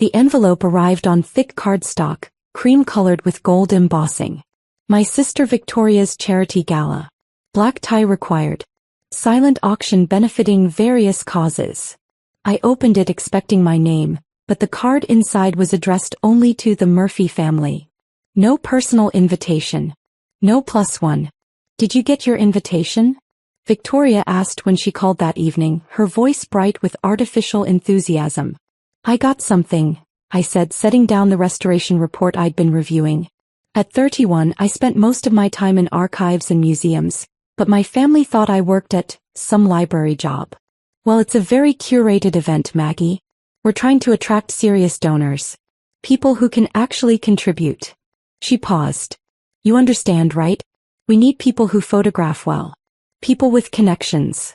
The envelope arrived on thick cardstock, cream-colored with gold embossing. My sister Victoria's charity gala. Black tie required. Silent auction benefiting various causes. I opened it expecting my name, but the card inside was addressed only to the Murphy family. No personal invitation. No +1. Did you get your invitation? Victoria asked when she called that evening, her voice bright with artificial enthusiasm. I got something, I said, setting down the restoration report I'd been reviewing. At 31, I spent most of my time in archives and museums, but my family thought I worked at some library job. Well, it's a very curated event, Maggie. We're trying to attract serious donors. People who can actually contribute. She paused. You understand, right? We need people who photograph well. People with connections.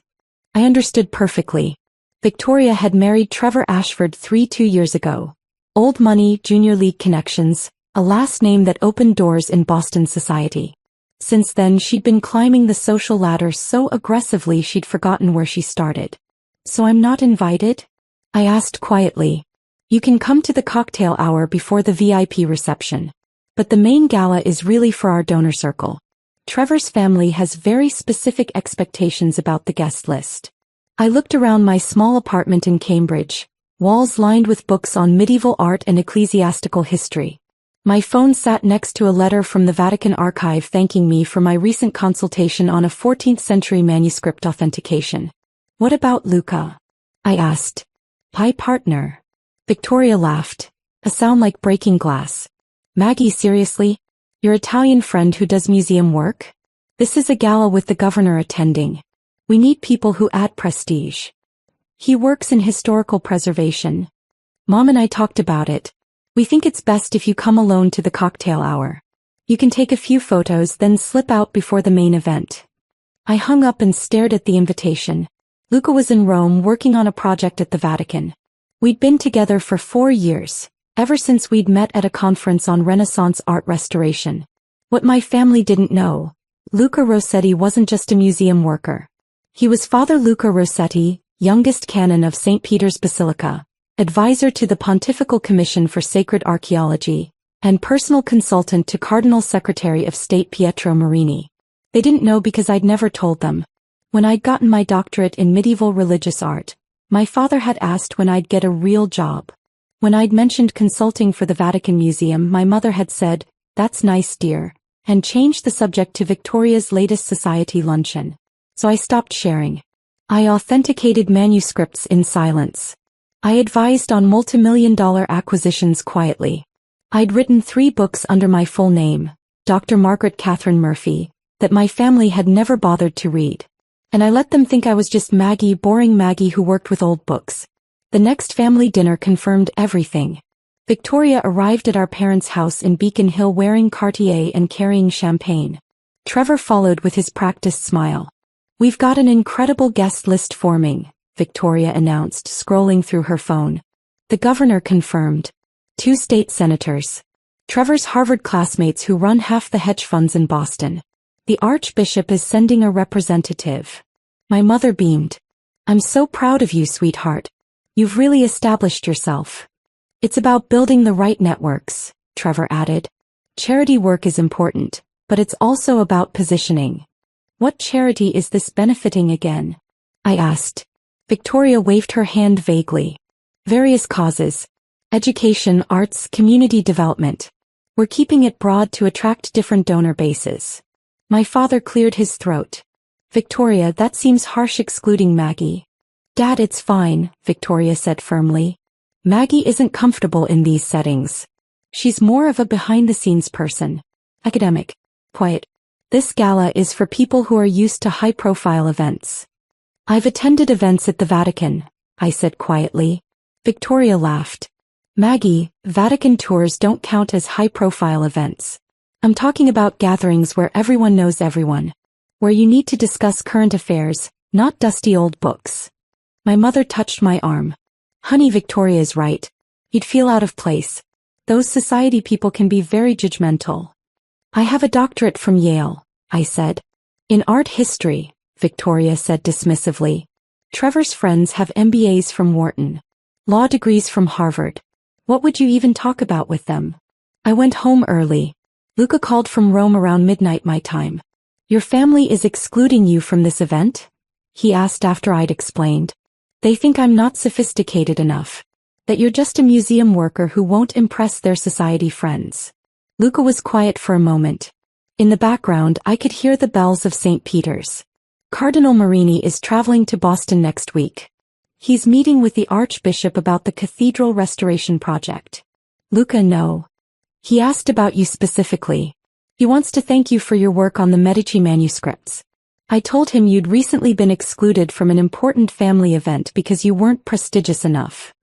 I understood perfectly. Victoria had married Trevor Ashford 2 years ago. Old money, junior league connections, a last name that opened doors in Boston society. Since then she'd been climbing the social ladder so aggressively she'd forgotten where she started. So I'm not invited? I asked quietly. You can come to the cocktail hour before the VIP reception. But the main gala is really for our donor circle. Trevor's family has very specific expectations about the guest list. I looked around my small apartment in Cambridge, walls lined with books on medieval art and ecclesiastical history. My phone sat next to a letter from the Vatican archive thanking me for my recent consultation on a 14th century manuscript authentication. What about Luca? I asked. My partner. Victoria laughed. A sound like breaking glass. Maggie, seriously? Your Italian friend who does museum work? This is a gala with the governor attending. We need people who add prestige. He works in historical preservation. Mom and I talked about it. We think it's best if you come alone to the cocktail hour. You can take a few photos, then slip out before the main event. I hung up and stared at the invitation. Luca was in Rome working on a project at the Vatican. We'd been together for 4 years, ever since we'd met at a conference on Renaissance art restoration. What my family didn't know, Luca Rossetti wasn't just a museum worker. He was Father Luca Rossetti, youngest canon of St. Peter's Basilica, advisor to the Pontifical Commission for Sacred Archaeology, and personal consultant to Cardinal Secretary of State Pietro Marini. They didn't know because I'd never told them. When I'd gotten my doctorate in medieval religious art, my father had asked when I'd get a real job. When I'd mentioned consulting for the Vatican Museum, my mother had said, "That's nice, dear," and changed the subject to Victoria's latest society luncheon. So I stopped sharing. I authenticated manuscripts in silence. I advised on multimillion-dollar acquisitions quietly. I'd written 3 books under my full name, Dr. Margaret Catherine Murphy, that my family had never bothered to read. And I let them think I was just Maggie, boring Maggie who worked with old books. The next family dinner confirmed everything. Victoria arrived at our parents' house in Beacon Hill wearing Cartier and carrying champagne. Trevor followed with his practiced smile. We've got an incredible guest list forming, Victoria announced, scrolling through her phone. The governor confirmed. 2 state senators. Trevor's Harvard classmates who run half the hedge funds in Boston. The Archbishop is sending a representative. My mother beamed. I'm so proud of you, sweetheart. You've really established yourself. It's about building the right networks, Trevor added. Charity work is important, but it's also about positioning. What charity is this benefiting again? I asked. Victoria waved her hand vaguely. Various causes. Education, arts, community development. We're keeping it broad to attract different donor bases. My father cleared his throat. Victoria, that seems harsh, excluding Maggie. Dad, it's fine, Victoria said firmly. Maggie isn't comfortable in these settings. She's more of a behind-the-scenes person. Academic. Quiet. This gala is for people who are used to high-profile events. I've attended events at the Vatican, I said quietly. Victoria laughed. Maggie, Vatican tours don't count as high-profile events. I'm talking about gatherings where everyone knows everyone. Where you need to discuss current affairs, not dusty old books. My mother touched my arm. Honey, Victoria is right. You'd feel out of place. Those society people can be very judgmental. I have a doctorate from Yale, I said. In art history, Victoria said dismissively. Trevor's friends have MBAs from Wharton. Law degrees from Harvard. What would you even talk about with them? I went home early. Luca called from Rome around midnight my time. Your family is excluding you from this event? He asked after I'd explained. They think I'm not sophisticated enough. That you're just a museum worker who won't impress their society friends. Luca was quiet for a moment. In the background I could hear the bells of St. Peter's. Cardinal Marini is traveling to Boston next week. He's meeting with the Archbishop about the cathedral restoration project. Luca, no. He asked about you specifically. He wants to thank you for your work on the Medici manuscripts. I told him you'd recently been excluded from an important family event because you weren't prestigious enough.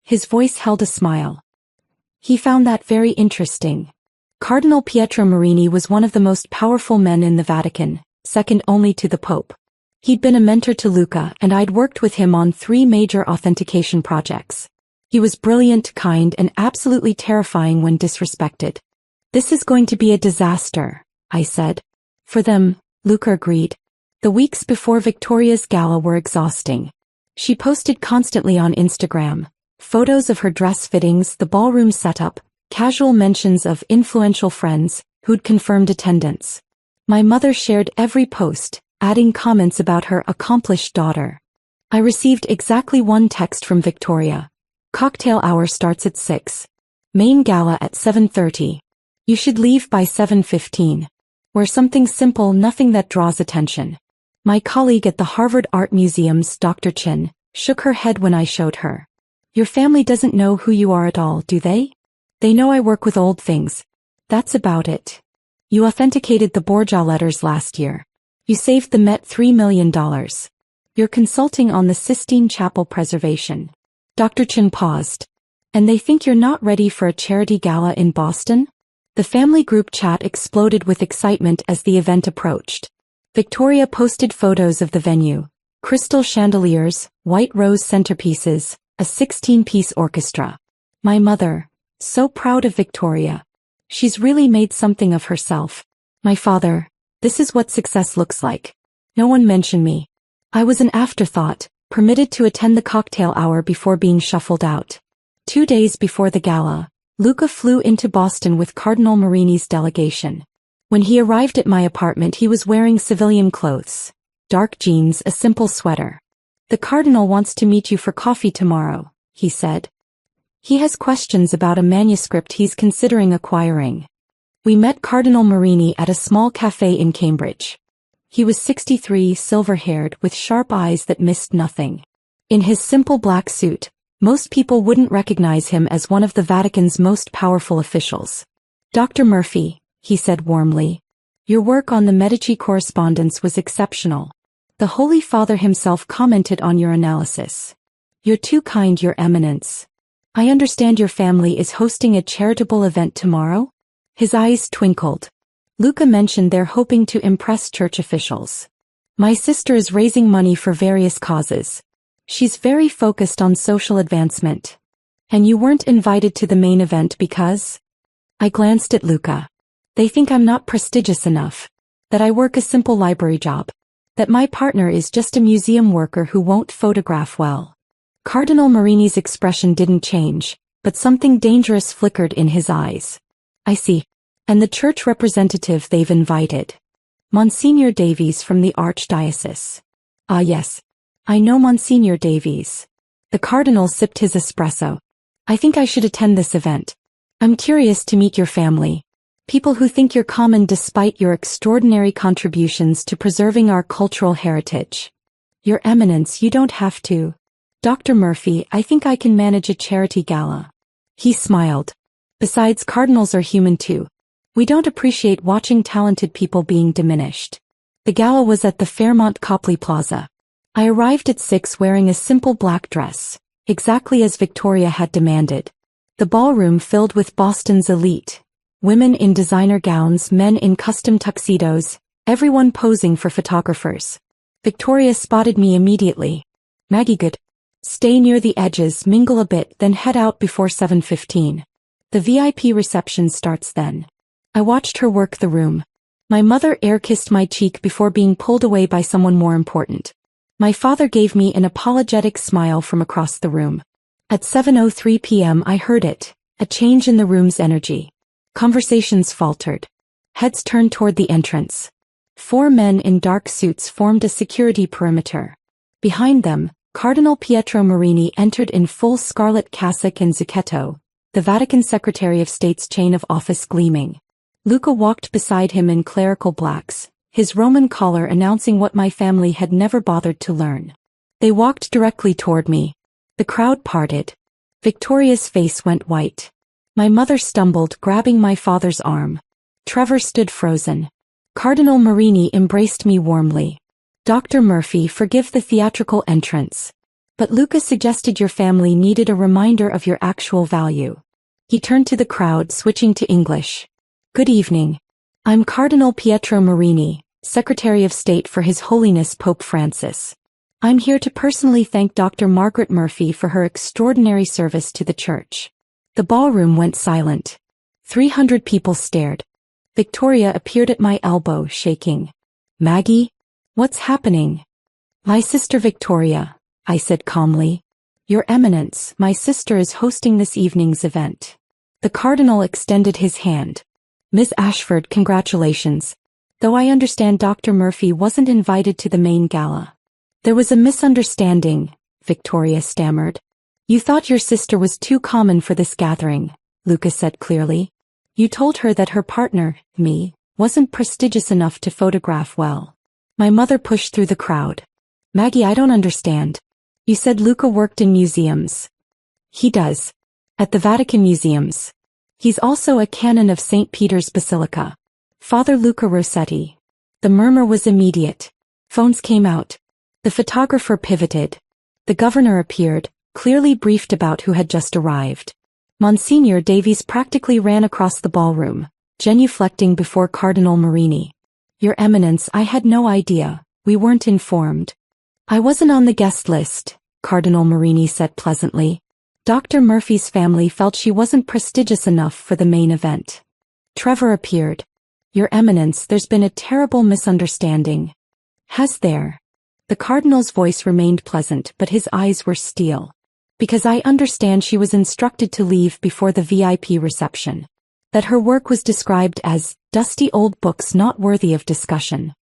His voice held a smile. He found that very interesting. Cardinal Pietro Marini was one of the most powerful men in the Vatican, second only to the Pope. He'd been a mentor to Luca and I'd worked with him on 3 major authentication projects. He was brilliant, kind, and absolutely terrifying when disrespected. This is going to be a disaster, I said. For them, Luca agreed. The weeks before Victoria's gala were exhausting. She posted constantly on Instagram, photos of her dress fittings, the ballroom setup, casual mentions of influential friends who'd confirmed attendance. My mother shared every post, adding comments about her accomplished daughter. I received exactly one text from Victoria. Cocktail hour starts at 6. Main gala at 7:30. You should leave by 7:15. Wear something simple, nothing that draws attention. My colleague at the Harvard Art Museum's Dr. Chin shook her head when I showed her. Your family doesn't know who you are at all, do they? They know I work with old things. That's about it. You authenticated the Borgia letters last year. You saved the Met $3 million. You're consulting on the Sistine Chapel preservation. Dr. Chin paused. And they think you're not ready for a charity gala in Boston? The family group chat exploded with excitement as the event approached. Victoria posted photos of the venue. Crystal chandeliers, white rose centerpieces, a 16-piece orchestra. My mother, so proud of Victoria. She's really made something of herself. My father, this is what success looks like. No one mentioned me. I was an afterthought, permitted to attend the cocktail hour before being shuffled out. 2 days before the gala, Luca flew into Boston with Cardinal Marini's delegation. When he arrived at my apartment he was wearing civilian clothes. Dark jeans, a simple sweater. The Cardinal wants to meet you for coffee tomorrow, he said. He has questions about a manuscript he's considering acquiring. We met Cardinal Marini at a small cafe in Cambridge. He was 63, silver-haired, with sharp eyes that missed nothing. In his simple black suit, most people wouldn't recognize him as one of the Vatican's most powerful officials. Dr. Murphy, he said warmly, your work on the Medici correspondence was exceptional. The Holy Father himself commented on your analysis. You're too kind, Your Eminence. I understand your family is hosting a charitable event tomorrow? His eyes twinkled. Luca mentioned they're hoping to impress church officials. My sister is raising money for various causes. She's very focused on social advancement. And you weren't invited to the main event because? I glanced at Luca. They think I'm not prestigious enough. That I work a simple library job. That my partner is just a museum worker who won't photograph well. Cardinal Marini's expression didn't change, but something dangerous flickered in his eyes. I see. And the church representative they've invited. Monsignor Davies from the Archdiocese. Ah yes. I know Monsignor Davies. The Cardinal sipped his espresso. I think I should attend this event. I'm curious to meet your family. People who think you're common despite your extraordinary contributions to preserving our cultural heritage. Your Eminence, you don't have to. Dr. Murphy, I think I can manage a charity gala. He smiled. Besides, cardinals are human too. We don't appreciate watching talented people being diminished. The gala was at the Fairmont Copley Plaza. I arrived at 6 wearing a simple black dress, exactly as Victoria had demanded. The ballroom filled with Boston's elite. Women in designer gowns, men in custom tuxedos, everyone posing for photographers. Victoria spotted me immediately. Maggie, good. Stay near the edges, mingle a bit, then head out before 7:15. The VIP reception starts then. I watched her work the room. My mother air-kissed my cheek before being pulled away by someone more important. My father gave me an apologetic smile from across the room. At 7:03 p.m. I heard it, a change in the room's energy. Conversations faltered. Heads turned toward the entrance. 4 men in dark suits formed a security perimeter. Behind them, Cardinal Pietro Marini entered in full scarlet cassock and zucchetto, the Vatican Secretary of State's chain of office gleaming. Luca walked beside him in clerical blacks, his Roman collar announcing what my family had never bothered to learn. They walked directly toward me. The crowd parted. Victoria's face went white. My mother stumbled, grabbing my father's arm. Trevor stood frozen. Cardinal Marini embraced me warmly. Dr. Murphy, forgive the theatrical entrance. But Luca suggested your family needed a reminder of your actual value. He turned to the crowd, switching to English. Good evening. I'm Cardinal Pietro Marini, Secretary of State for His Holiness Pope Francis. I'm here to personally thank Dr. Margaret Murphy for her extraordinary service to the Church. The ballroom went silent. 300 people stared. Victoria appeared at my elbow, shaking. Maggie? What's happening? My sister Victoria, I said calmly. Your Eminence, my sister is hosting this evening's event. The Cardinal extended his hand. Ms. Ashford, congratulations. Though I understand Dr. Murphy wasn't invited to the main gala. There was a misunderstanding, Victoria stammered. You thought your sister was too common for this gathering, Luca said clearly. You told her that her partner, me, wasn't prestigious enough to photograph well. My mother pushed through the crowd. Maggie, I don't understand. You said Luca worked in museums. He does. At the Vatican museums. He's also a canon of St. Peter's Basilica. Father Luca Rossetti. The murmur was immediate. Phones came out. The photographer pivoted. The governor appeared, clearly briefed about who had just arrived. Monsignor Davies practically ran across the ballroom, genuflecting before Cardinal Marini. Your Eminence, I had no idea, we weren't informed. I wasn't on the guest list, Cardinal Marini said pleasantly. Dr. Murphy's family felt she wasn't prestigious enough for the main event. Trevor appeared. Your Eminence, there's been a terrible misunderstanding. Has there? The Cardinal's voice remained pleasant, but his eyes were steel. Because I understand she was instructed to leave before the VIP reception. That her work was described as dusty old books not worthy of discussion.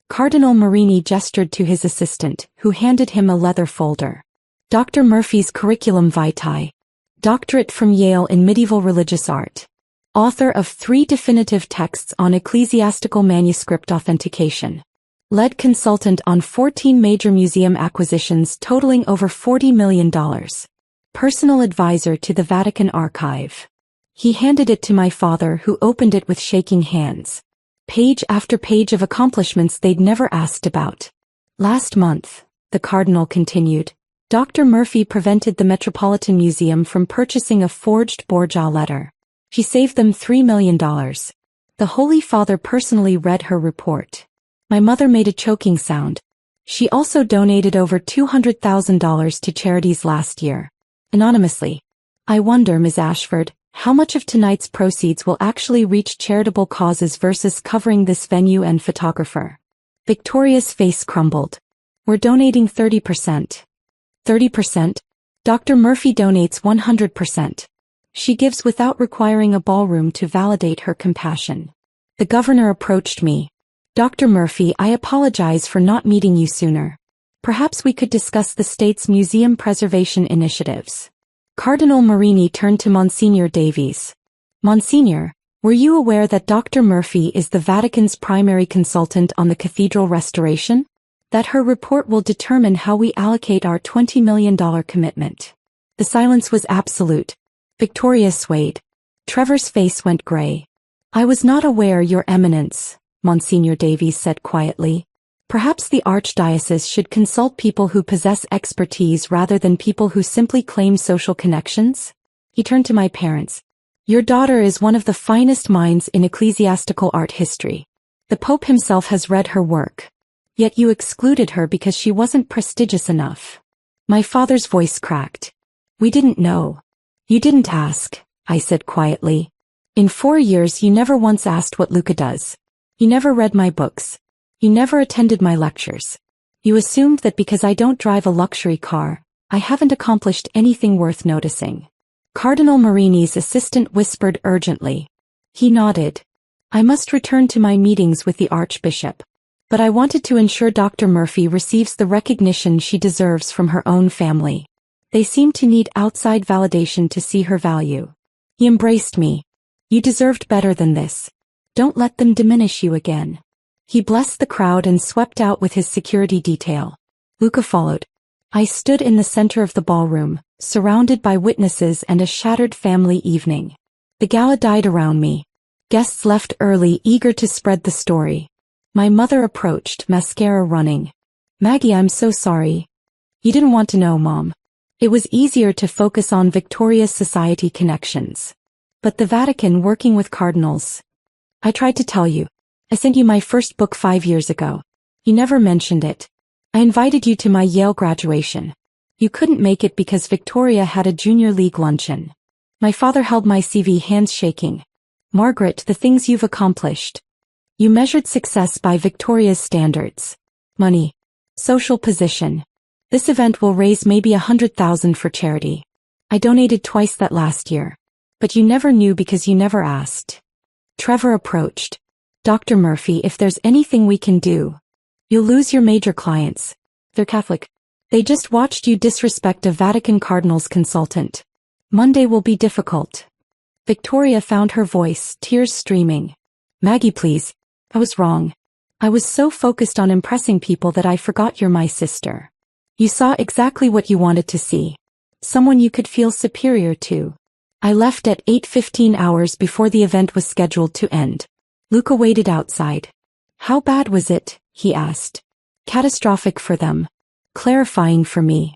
Cardinal Marini gestured to his assistant, who handed him a leather folder. Dr. Murphy's Curriculum Vitae. Doctorate from Yale in Medieval Religious Art. Author of 3 definitive texts on ecclesiastical manuscript authentication. Lead consultant on 14 major museum acquisitions totaling over $40 million. Personal advisor to the Vatican Archive. He handed it to my father, who opened it with shaking hands. Page after page of accomplishments they'd never asked about. Last month, the Cardinal continued, Dr. Murphy prevented the Metropolitan Museum from purchasing a forged Borgia letter. She saved them $3 million. The Holy Father personally read her report. My mother made a choking sound. She also donated over $200,000 to charities last year. Anonymously. I wonder, Ms. Ashford, how much of tonight's proceeds will actually reach charitable causes versus covering this venue and photographer? Victoria's face crumbled. We're donating 30%. 30%? Dr. Murphy donates 100%. She gives without requiring a ballroom to validate her compassion. The governor approached me. Dr. Murphy, I apologize for not meeting you sooner. Perhaps we could discuss the state's museum preservation initiatives. Cardinal Marini turned to Monsignor Davies. Monsignor, were you aware that Dr. Murphy is the Vatican's primary consultant on the cathedral restoration? That her report will determine how we allocate our $20 million commitment. The silence was absolute. Victoria swayed. Trevor's face went gray. I was not aware, Your Eminence, Monsignor Davies said quietly. Perhaps the Archdiocese should consult people who possess expertise rather than people who simply claim social connections? He turned to my parents. Your daughter is one of the finest minds in ecclesiastical art history. The Pope himself has read her work. Yet you excluded her because she wasn't prestigious enough. My father's voice cracked. We didn't know. You didn't ask, I said quietly. In 4 years you never once asked what Luca does. You never read my books. You never attended my lectures. You assumed that because I don't drive a luxury car, I haven't accomplished anything worth noticing. Cardinal Marini's assistant whispered urgently. He nodded. I must return to my meetings with the Archbishop. But I wanted to ensure Dr. Murphy receives the recognition she deserves from her own family. They seem to need outside validation to see her value. He embraced me. You deserved better than this. Don't let them diminish you again. He blessed the crowd and swept out with his security detail. Luca followed. I stood in the center of the ballroom, surrounded by witnesses and a shattered family evening. The gala died around me. Guests left early, eager to spread the story. My mother approached, mascara running. Maggie, I'm so sorry. You didn't want to know, Mom. It was easier to focus on Victoria's society connections. But the Vatican working with cardinals. I tried to tell you. I sent you my first book 5 years ago. You never mentioned it. I invited you to my Yale graduation. You couldn't make it because Victoria had a junior league luncheon. My father held my CV, hands shaking. Margaret, the things you've accomplished. You measured success by Victoria's standards. Money. Social position. This event will raise maybe 100,000 for charity. I donated twice that last year. But you never knew because you never asked. Trevor approached. Dr. Murphy, if there's anything we can do. You'll lose your major clients. They're Catholic. They just watched you disrespect a Vatican Cardinals consultant. Monday will be difficult. Victoria found her voice, tears streaming. Maggie, please. I was wrong. I was so focused on impressing people that I forgot you're my sister. You saw exactly what you wanted to see. Someone you could feel superior to. I left at 8:15 hours before the event was scheduled to end. Luca waited outside. How bad was it? He asked. Catastrophic for them. Clarifying for me.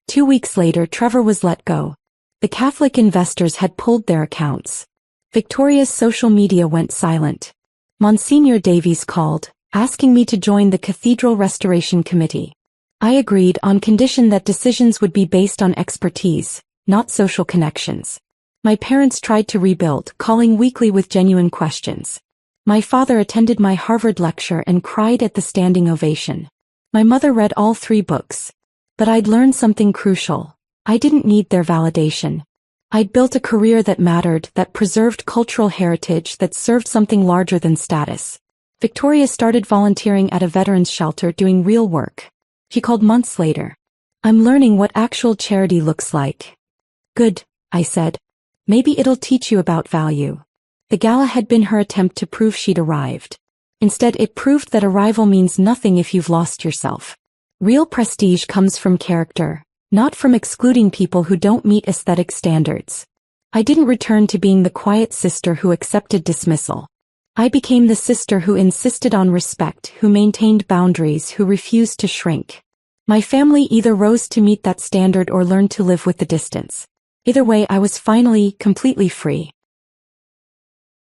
2 weeks later, Trevor was let go. The Catholic investors had pulled their accounts. Victoria's social media went silent. Monsignor Davies called, asking me to join the Cathedral Restoration Committee. I agreed on condition that decisions would be based on expertise, not social connections. My parents tried to rebuild, calling weekly with genuine questions. My father attended my Harvard lecture and cried at the standing ovation. My mother read all 3 books. But I'd learned something crucial. I didn't need their validation. I'd built a career that mattered, that preserved cultural heritage, that served something larger than status. Victoria started volunteering at a veterans shelter doing real work. She called months later. I'm learning what actual charity looks like. Good, I said. Maybe it'll teach you about value. The gala had been her attempt to prove she'd arrived. Instead, it proved that arrival means nothing if you've lost yourself. Real prestige comes from character, not from excluding people who don't meet aesthetic standards. I didn't return to being the quiet sister who accepted dismissal. I became the sister who insisted on respect, who maintained boundaries, who refused to shrink. My family either rose to meet that standard or learned to live with the distance. Either way, I was finally completely free.